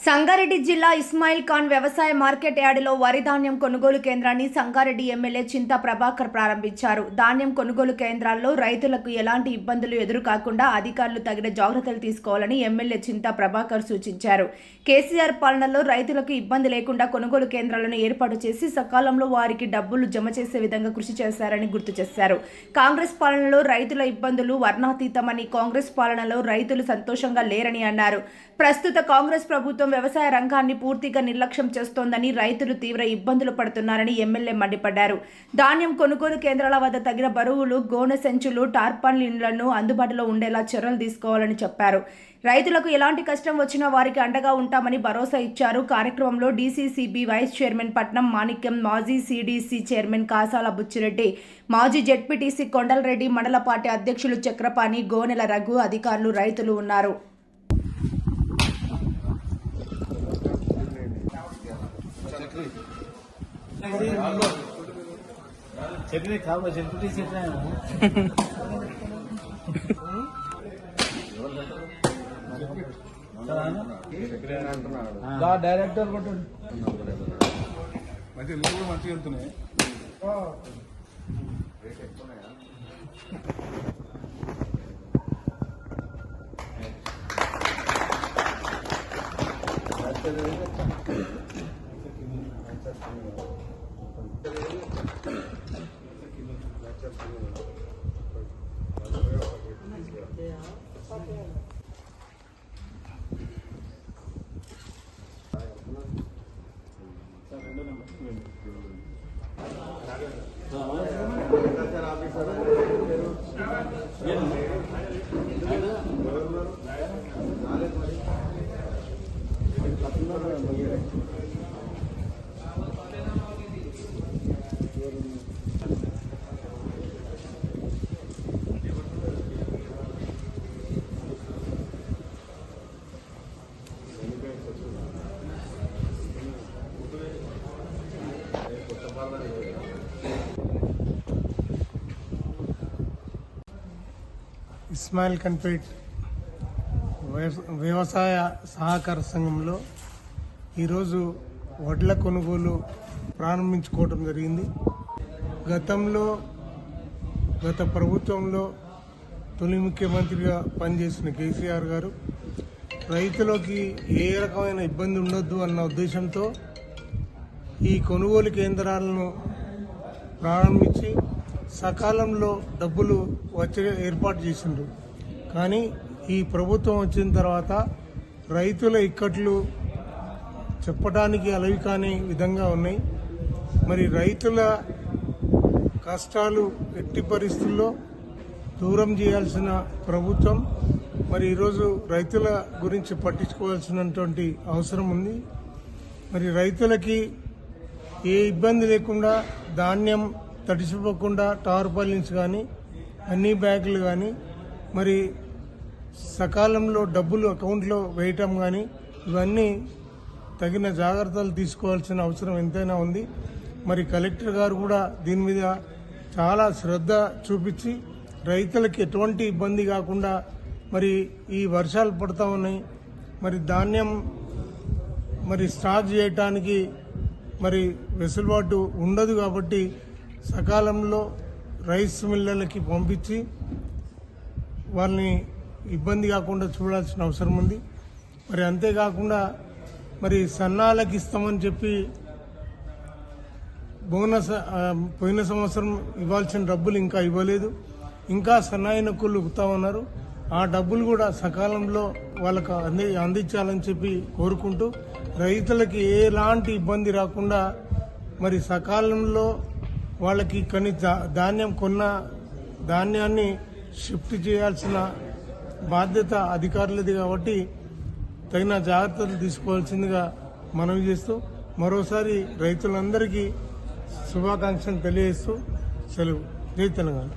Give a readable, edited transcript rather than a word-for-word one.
సంగారెడ్డి జిల్లా ఇస్మాయిల్ ఖాన్ వ్యవసాయ మార్కెట్ యార్డులో వరి ధాన్యం కొనుగోలు కేంద్రాన్ని సంగారెడ్డి ఎమ్మెల్యే చింతా ప్రభాకర్ ప్రారంభించారు. ధాన్యం కొనుగోలు కేంద్రాల్లో రైతులకు ఎలాంటి ఇబ్బందులు ఎదురుకాకుండా అధికారులు తగిన జాగ్రత్తలు తీసుకోవాలని ఎమ్మెల్యే చింతా ప్రభాకర్ సూచించారు. కేసీఆర్ పాలనలో రైతులకు ఇబ్బంది లేకుండా కొనుగోలు కేంద్రాలను ఏర్పాటు చేసి సకాలంలో వారికి డబ్బులు జమ చేసే విధంగా కృషి చేశారని గుర్తు చేశారు. కాంగ్రెస్ పాలనలో రైతుల ఇబ్బందులు వర్ణాతీతమని, కాంగ్రెస్ పాలనలో రైతులు సంతోషంగా లేరని అన్నారు. ప్రస్తుత కాంగ్రెస్ ప్రభుత్వం వ్యవసాయ రంగాన్ని పూర్తిగా నిర్లక్ష్యం చేస్తోందని, రైతులు తీవ్ర ఇబ్బందులు పడుతున్నారని ఎమ్మెల్యే మండిపడ్డారు. ధాన్యం కొనుగోలు కేంద్రాల వద్ద తగిన బరువులు, గోనె సంచులు, టార్పాలిన్లను అందుబాటులో ఉండేలా చర్యలు తీసుకోవాలని చెప్పారు. రైతులకు ఎలాంటి కష్టం వచ్చినా వారికి అండగా ఉంటామని భరోసా ఇచ్చారు. కార్యక్రమంలో డీసీసీబీ వైస్ చైర్మన్ పట్నం మాణిక్యం, మాజీ సీడీసీ చైర్మన్ కాసాల బుచ్చిరెడ్డి, మాజీ జెడ్పీటీసీ కొండలరెడ్డి, మండల పార్టీ అధ్యక్షులు చక్రపాణి, గోనెల రఘు, అధికారులు, రైతులు ఉన్నారు. चटनी खाओ चटनी चटनी డైరెక్టర్ మంచి మూడు మంచిగా వెళ్తున్నాయి. ఇస్మాయిల్ ఖాన్పేట్ వ్యవసాయ సహకార సంఘంలో ఈరోజు వడ్ల కొనుగోలు ప్రారంభించుకోవడం జరిగింది. గత ప్రభుత్వంలో తొలి ముఖ్యమంత్రిగా పనిచేసిన కేసీఆర్ గారు రైతులకి ఏ రకమైన ఇబ్బంది ఉండొద్దు అన్న ఉద్దేశంతో ఈ కొనుగోలు కేంద్రాలను ప్రారంభించి సకాలంలో డబ్బులు వచ్చే ఏర్పాటు చేసిండ్రు. కానీ ఈ ప్రభుత్వం వచ్చిన తర్వాత రైతుల ఇక్కట్లు చెప్పడానికి అలవి కాని విధంగా ఉన్నాయి. మరి రైతుల కష్టాలు ఎట్టి పరిస్థితుల్లో దూరం చేయాల్సిన ప్రభుత్వం మరి ఈరోజు రైతుల గురించి పట్టించుకోవాల్సినటువంటి అవసరం ఉంది. మరి రైతులకి ఏ ఇబ్బంది లేకుండా ధాన్యం తడిసిపోకుండా టార్పాలిన్స్ కానీ, అన్ని బ్యాగులు కానీ, మరి సకాలంలో డబ్బులు అకౌంట్లో వేయటం కానీ, ఇవన్నీ తగిన జాగ్రత్తలు తీసుకోవాల్సిన అవసరం ఎంతైనా ఉంది. మరి కలెక్టర్ గారు కూడా దీని మీద చాలా శ్రద్ధ చూపించి రైతులకు ఎటువంటి ఇబ్బంది కాకుండా, మరి ఈ వర్షాలు పడతా ఉన్నాయి, మరి ధాన్యం మరి స్టాక్ చేయటానికి మరి వెసులుబాటు ఉండదు కాబట్టి సకాలంలో రైస్ మిల్లర్లకి పంపించి వాళ్ళని ఇబ్బంది కాకుండా చూడాల్సిన అవసరం ఉంది. మరి అంతేకాకుండా మరి సన్నాలకు ఇస్తామని చెప్పి బోనస్ పోయిన సంవత్సరం ఇవ్వాల్సిన డబ్బులు ఇంకా ఇవ్వలేదు. ఇంకా సన్నాయినకులు ఉన్నారు. ఆ డబ్బులు కూడా సకాలంలో వాళ్ళకు అందించాలని చెప్పి కోరుకుంటూ రైతులకి ఎలాంటి ఇబ్బంది రాకుండా మరి సకాలంలో వాళ్ళకి ధాన్యం కొన్న ధాన్యాన్ని షిఫ్ట్ చేయాల్సిన బాధ్యత అధికారులది కాబట్టి తగిన జాగ్రత్తలు తీసుకోవాల్సిందిగా మనవి చేస్తూ మరోసారి రైతులందరికీ శుభాకాంక్షలు తెలియజేస్తూ సెలవు. జై తెలంగాణ.